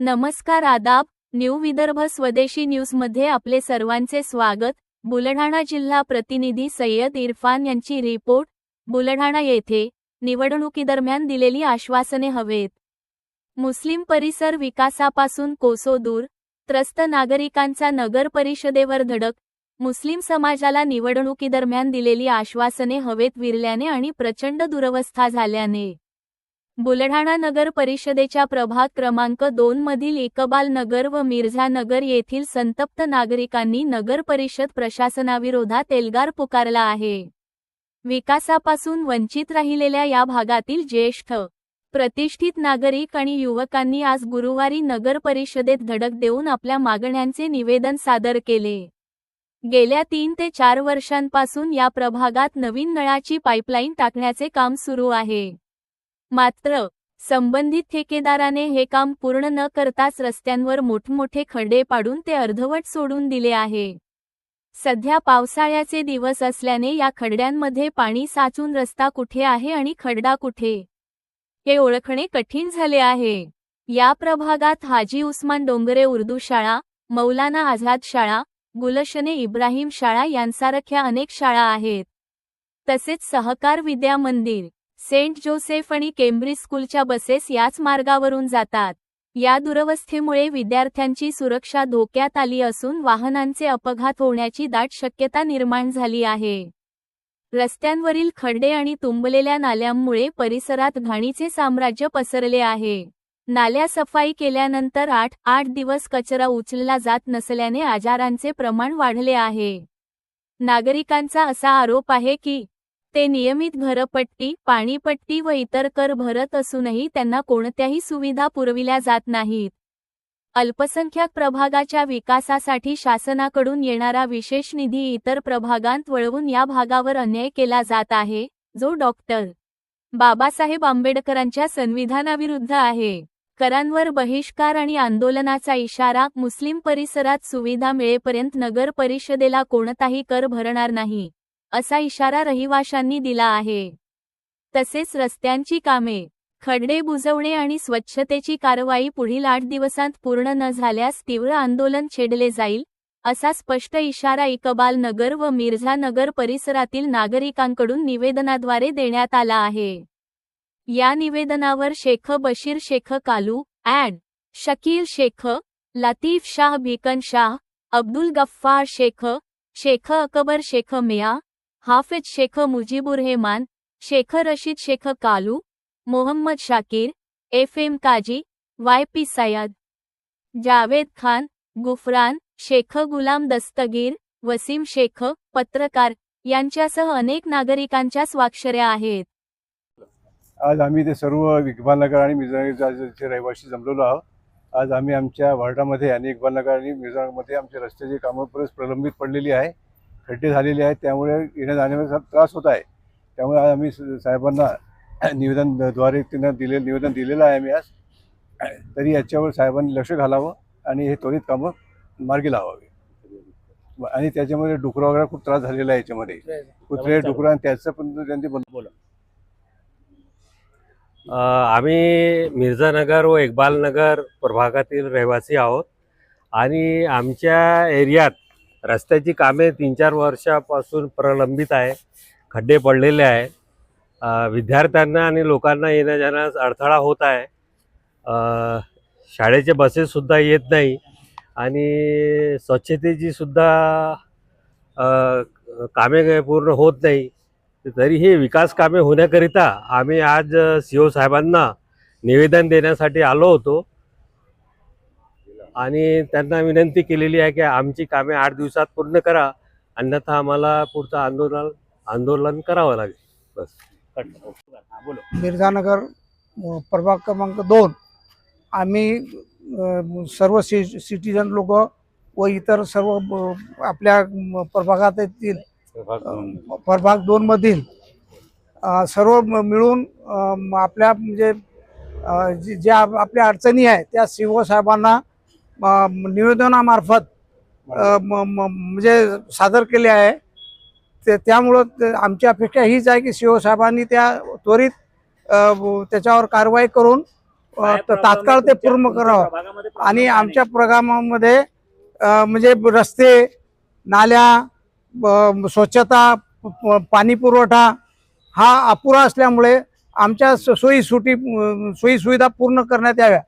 नमस्कार आदाब, न्यू विदर्भ स्वदेशी न्यूजमध्ये आपले सर्वांचे स्वागत। बुलढाणा जिल्हा प्रतिनिधी सय्यद इरफान यांची रिपोर्ट। बुलढाणा येथे निवडणुकीदरम्यान दिलेली आश्वासने हवेत। मुस्लिम परिसर विकासापासून कोसो दूर, त्रस्त नागरिकांचा नगर परिषदेवर धडक। मुस्लिम समाजाला निवडणुकीदरम्यान दिलेली आश्वासने हवेत विरल्याने आणि प्रचंड दुरवस्था झाल्याने बुलढाणा नगर परिषदेच्या प्रभाग क्रमांक 2 मधील इकबाल नगर व मिर्झा नगर येथील संतप्त नागरिकांनी नगर परिषद प्रशासनाविरोधात एल्गार पुकारला आहे। विकासापासून वंचित राहिलेल्या या भागातील ज्येष्ठ प्रतिष्ठित नागरिक आणि युवकांनी आज गुरुवारी नगर परिषदेत धडक देऊन आपल्या मागण्यांचे निवेदन सादर केले। गेल्या 3 ते 4 वर्षांपासून या प्रभागात नवीन नळाची पाईपलाईन टाकण्याचे काम सुरू आहे। मात्र संबंधित ठेकेदाराने हे काम पूर्ण न करताच रस्त्यांवर मोठमोठे खड्डे पाडून ते अर्धवट सोडून दिले आहे। सध्या पावसाळ्याचे दिवस असल्याने या खड्ड्यांमध्ये पाणी साचून रस्ता कुठे आहे आणि खड्डा कुठे हे ओळखणे कठीण झाले आहे। या प्रभागात हाजी उस्मान डोंगरे उर्दू शाळा, मौलाना आझाद शाळा, गुलशने इब्राहिम शाळा यांसारख्या अनेक शाळा आहेत। तसेच सहकार विद्या मंदिर, सेंट जोसेफ आणि केम्ब्रिज स्कूलच्या बसेस याच मार्गावरून जातात। या दुरवस्थेमुळे विद्यार्थ्यांची सुरक्षा धोक्यात आली असून वाहनांचे अपघात होण्याची दाट शक्यता निर्माण झाली आहे। रस्त्यांवरील खड्डे आणि तुंबलेल्या नाल्यांमुळे परिसरात घाणीचे साम्राज्य पसरले आहे। नाल्या सफाई केल्यानंतर 8 दिवस कचरा उचलला जात नसल्याने आजारांचे प्रमाण वाढले आहे। नागरिकांचा असा आरोप आहे की ते नियमित घरपट्टी, पाणीपट्टी व इतर कर भरत असूनही त्यांना कोणत्याही सुविधा पुरविल्या जात नाहीत। अल्पसंख्याक प्रभागाच्या विकासासाठी शासनाकडून येणारा विशेष निधी इतर प्रभागांत वळवून या भागावर अन्याय केला जात आहे, जो डॉक्टर बाबासाहेब आंबेडकरांच्या संविधानाविरुद्ध आहे। करांवर बहिष्कार आणि आंदोलनाचा इशारा। मुस्लिम परिसरात सुविधा मिळेपर्यंत नगर परिषदेला कोणताही कर भरणार नाही, असा इशारा रहिवाशांनी दिला आहे। तसेच रस्त्यांची कामे, खड्डे बुजवणे आणि स्वच्छतेची कारवाई पुढील 8 दिवसांत पूर्ण न झाल्यास तीव्र आंदोलन छेडले जाईल, असा स्पष्ट इशारा इकबाल नगर व मिर्झा नगर परिसरातील नागरिकांकडून निवेदनाद्वारे देण्यात आला आहे। या निवेदनावर शेख बशीर शेख कालू, ॲड. शकील शेख, लतीफ शाह भिकन शाह, अब्दुल गफ्फार शेख, शेख अकबर शेख मिया, हाफिज शेख मुजीबुर रहमान, शेख रशीद शेख कालू, मोहम्मद शाकीर, FM काजी, YP सय्यद, जावेद खान, गुफरान शेख, गुलाम दस्तगीर, वसीम शेख, पत्रकार यांच्यासह अनेक नागरिकांच्या स्वाक्षऱ्या आहेत। आज आम्ही ते सर्व इकबाल नगर आणि मिर्झा नगरचे रहिवासी जमलेलो आहोत। आज आम्ही आमच्या वार्डामध्ये आणि इकबाल नगर आणि मिर्झा नगरमध्ये आमच्या रस्त्याची कामं बरेच प्रलंबित पडलेली आहे, खड्डे झालेले आहेत, त्यामुळे येण्या जाण्यामध्ये त्रास होत आहे। त्यामुळे आज आम्ही साहेबांना निवेदनद्वारे त्यांना निवेदन दिलेलं आहे आम्ही आज। तरी याच्यावर साहेबांनी लक्ष घालावं आणि हे त्वरित कामं मार्गी लावावे। आणि त्याच्यामध्ये डुकरं वगैरे खूप त्रास झालेला आहे, याच्यामध्ये कुत्रे डुकरं आणि त्याचं पण त्यांनी बोला। आम्ही मिर्झा नगर व इकबाल नगर प्रभागातील रहिवासी आहोत आणि आमच्या एरियात रस्त्याची कामे 3-4 वर्षापासून प्रलंबित आहे, खड्डे पडलेले आहे। विद्यार्थ्यांना आणि लोकांना येण्या जाण्यास अडथळा होत आहे। शाळेचे बसेससुद्धा येत नाही आणि स्वच्छतेची सुद्धा कामे पूर्ण होत नाही। तरी हे विकास कामे होण्याकरिता आम्ही आज CO साहेबांना निवेदन देण्यासाठी आलो होतो आणि त्यांना विनंती केलेली आहे की आमची कामे 8 दिवसात पूर्ण करा, अन्यथा आम्हाला पुढचं आंदोलन करावं लागेल। बस। मिर्झा नगर प्रभाग क्रमांक 2 आम्ही सर्व सिटीजन लोक व इतर सर्व आपल्या प्रभागात येतील प्रभाग 2 मधील सर्व मिळून आपल्या म्हणजे ज्या आपल्या अडचणी आहे त्या CO साहेबांना निवेदनामार्फत म्हणजे सादर केले आहे. त्यामुळं आमची अपेक्षा हीच आहे की सीओ साहेबांनी त्या त्वरित त्याच्यावर कारवाई करून तात्काळ ते पूर्ण करावं. आणि आमच्या प्रोग्रामामध्ये म्हणजे रस्ते, नाल्या, स्वच्छता, पाणी पुरवठा हा अपुरा असल्यामुळे आमच्या सोयी सुविधा पूर्ण करण्यात याव्या